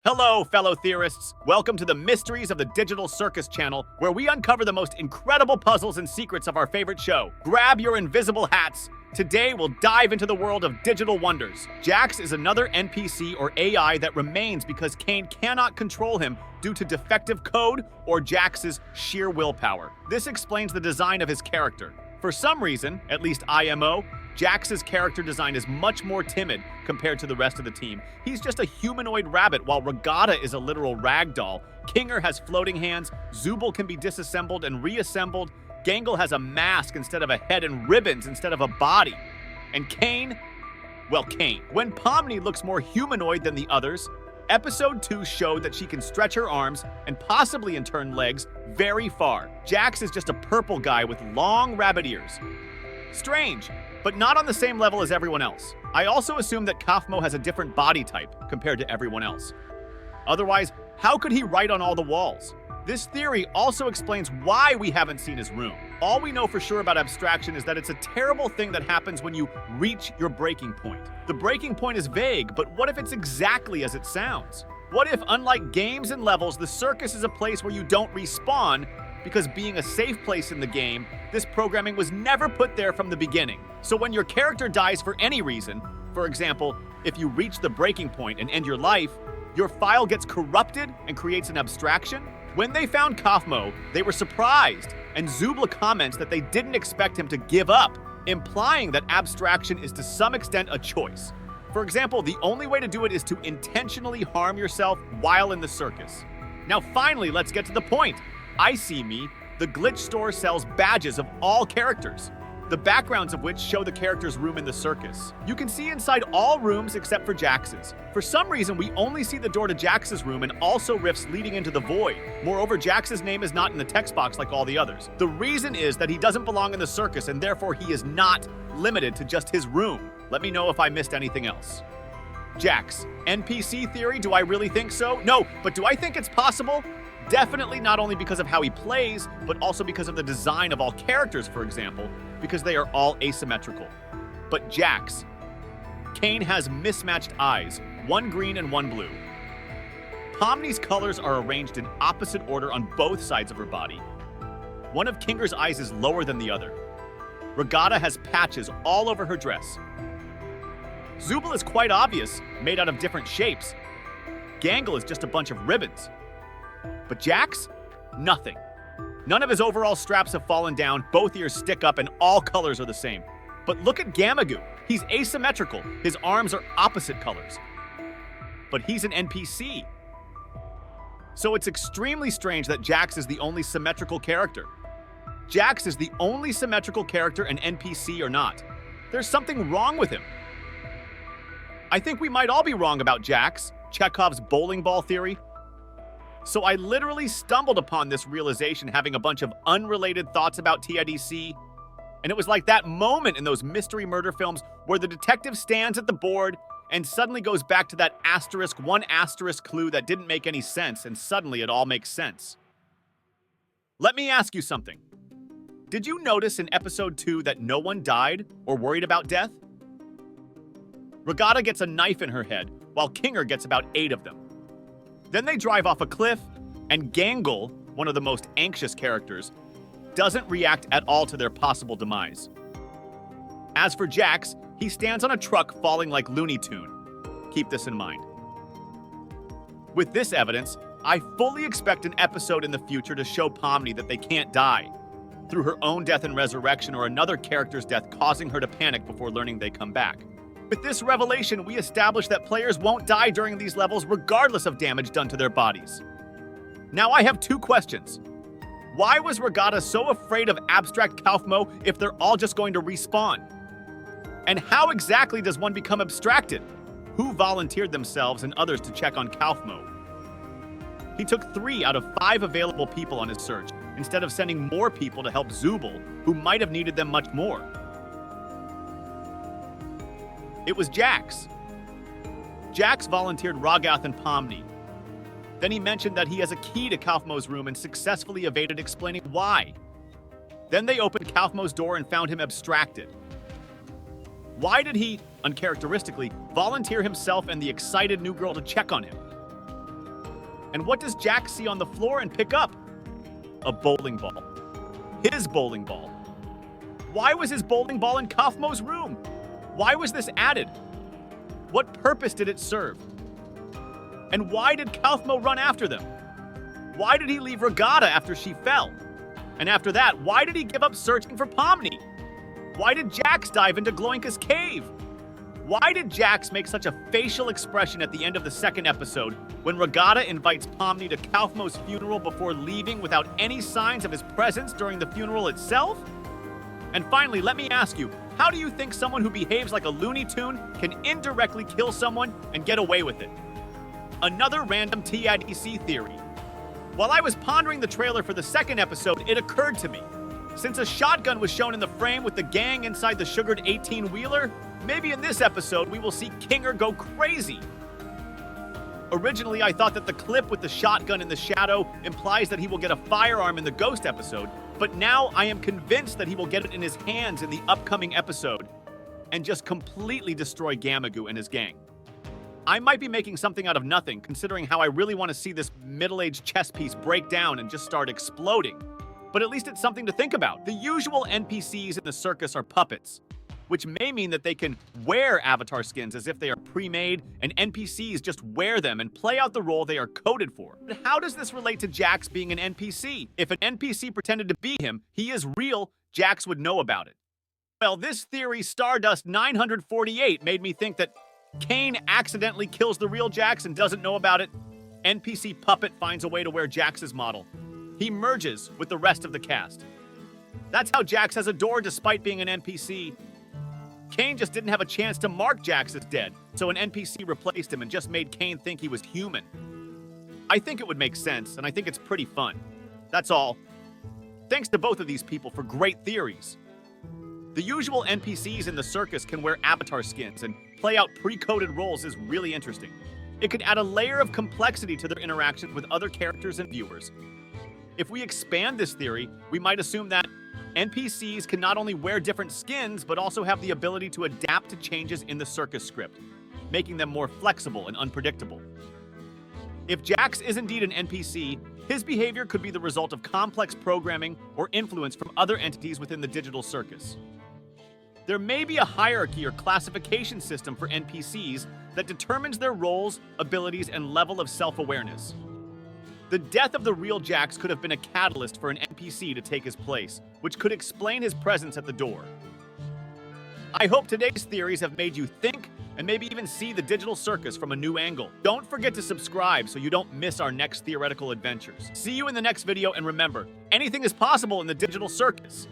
Hello, fellow theorists. Welcome to the Mysteries of the Digital Circus channel, where we uncover the most incredible puzzles and secrets of our favorite show. Grab your invisible hats. Today, we'll dive into the world of digital wonders. Jax is another NPC or AI that remains because Kane cannot control him due to defective code or Jax's sheer willpower. This explains the design of his character. For some reason, at least IMO, Jax's character design is much more timid compared to the rest of the team. He's just a humanoid rabbit, while Regatta is a literal ragdoll. Kinger has floating hands, Zooble can be disassembled and reassembled, Gangle has a mask instead of a head and ribbons instead of a body. And Kane? Well, Kane. When Pomni looks more humanoid than the others, Episode 2 showed that she can stretch her arms, and possibly in turn legs, very far. Jax is just a purple guy with long rabbit ears. Strange, but not on the same level as everyone else. I also assume that Kaufmo has a different body type compared to everyone else. Otherwise, how could he write on all the walls? This theory also explains why we haven't seen his room. All we know for sure about abstraction is that it's a terrible thing that happens when you reach your breaking point. The breaking point is vague, but what if it's exactly as it sounds? What if, unlike games and levels, the circus is a place where you don't respawn, because being a safe place in the game, this programming was never put there from the beginning. So when your character dies for any reason, for example, if you reach the breaking point and end your life, your file gets corrupted and creates an abstraction? When they found Kaufmo, they were surprised, and Zooble comments that they didn't expect him to give up, implying that abstraction is to some extent a choice. For example, the only way to do it is to intentionally harm yourself while in the circus. Now finally, let's get to the point. I See Me, the glitch store, sells badges of all characters, the backgrounds of which show the character's room in the circus. You can see inside all rooms except for Jax's. For some reason, we only see the door to Jax's room and also rifts leading into the void. Moreover, Jax's name is not in the text box like all the others. The reason is that he doesn't belong in the circus, and therefore he is not limited to just his room. Let me know if I missed anything else. Jax, NPC theory, do I really think so? No, but do I think it's possible? Definitely not only because of how he plays, but also because of the design of all characters, for example, because they are all asymmetrical. But Jax. Kane has mismatched eyes, one green and one blue. Pomni's colors are arranged in opposite order on both sides of her body. One of Kinger's eyes is lower than the other. Regatta has patches all over her dress. Zooble is quite obvious, made out of different shapes. Gangle is just a bunch of ribbons. But Jax? Nothing. None of his overall straps have fallen down, both ears stick up, and all colors are the same. But look at Gamagoo. He's asymmetrical. His arms are opposite colors. But he's an NPC. So it's extremely strange that Jax is the only symmetrical character. Jax is the only symmetrical character an NPC or not. There's something wrong with him. I think we might all be wrong about Jax, Chekhov's bowling ball theory. So I literally stumbled upon this realization having a bunch of unrelated thoughts about TIDC, and it was like that moment in those mystery murder films where the detective stands at the board and suddenly goes back to that one asterisk clue that didn't make any sense, and suddenly it all makes sense. Let me ask you something. Did you notice in episode 2 that no one died or worried about death? Regatta gets a knife in her head, while Kinger gets about 8 of them. Then they drive off a cliff, and Gangle, one of the most anxious characters, doesn't react at all to their possible demise. As for Jax, he stands on a truck falling like Looney Tune. Keep this in mind. With this evidence, I fully expect an episode in the future to show Pomni that they can't die, through her own death and resurrection or another character's death causing her to panic before learning they come back. With this revelation, we establish that players won't die during these levels regardless of damage done to their bodies. Now I have 2 questions. Why was Regatta so afraid of abstract Kaufmo if they're all just going to respawn? And how exactly does one become abstracted? Who volunteered themselves and others to check on Kaufmo? He took 3 out of 5 available people on his search, instead of sending more people to help Zooble, who might have needed them much more. It was Jax. Jax volunteered Ragath and Pomni. Then he mentioned that he has a key to Kaufmo's room and successfully evaded explaining why. Then they opened Kaufmo's door and found him abstracted. Why did he, uncharacteristically, volunteer himself and the excited new girl to check on him? And what does Jax see on the floor and pick up? A bowling ball. His bowling ball. Why was his bowling ball in Kaufmo's room? Why was this added? What purpose did it serve? And why did Kaufmo run after them? Why did he leave Regatta after she fell? And after that, why did he give up searching for Pomni? Why did Jax dive into Gloinka's cave? Why did Jax make such a facial expression at the end of the second episode when Regatta invites Pomni to Kaufmo's funeral before leaving without any signs of his presence during the funeral itself? And finally, let me ask you, how do you think someone who behaves like a Looney Tune can indirectly kill someone and get away with it? Another random TIDC theory. While I was pondering the trailer for the second episode, it occurred to me. Since a shotgun was shown in the frame with the gang inside the sugared 18-wheeler, maybe in this episode we will see Kinger go crazy. Originally, I thought that the clip with the shotgun in the shadow implies that he will get a firearm in the Ghost episode, but now I am convinced that he will get it in his hands in the upcoming episode and just completely destroy Gamagoo and his gang. I might be making something out of nothing, considering how I really want to see this middle-aged chess piece break down and just start exploding. But at least it's something to think about. The usual NPCs in the circus are puppets, which may mean that they can wear avatar skins as if they are pre-made, and NPCs just wear them and play out the role they are coded for. But how does this relate to Jax being an NPC? If an NPC pretended to be him, he is real, Jax would know about it. Well, this theory, Stardust 948, made me think that Kane accidentally kills the real Jax and doesn't know about it. NPC puppet finds a way to wear Jax's model. He merges with the rest of the cast. That's how Jax has a door despite being an NPC. Kane just didn't have a chance to mark Jax as dead, so an NPC replaced him and just made Kane think he was human. I think it would make sense, and I think it's pretty fun. That's all. Thanks to both of these people for great theories. The usual NPCs in the circus can wear avatar skins and play out pre-coded roles is really interesting. It could add a layer of complexity to their interactions with other characters and viewers. If we expand this theory, we might assume that NPCs can not only wear different skins, but also have the ability to adapt to changes in the circus script, making them more flexible and unpredictable. If Jax is indeed an NPC, his behavior could be the result of complex programming or influence from other entities within the digital circus. There may be a hierarchy or classification system for NPCs that determines their roles, abilities, and level of self-awareness. The death of the real Jax could have been a catalyst for an NPC to take his place, which could explain his presence at the door. I hope today's theories have made you think and maybe even see the digital circus from a new angle. Don't forget to subscribe so you don't miss our next theoretical adventures. See you in the next video, and remember, anything is possible in the digital circus.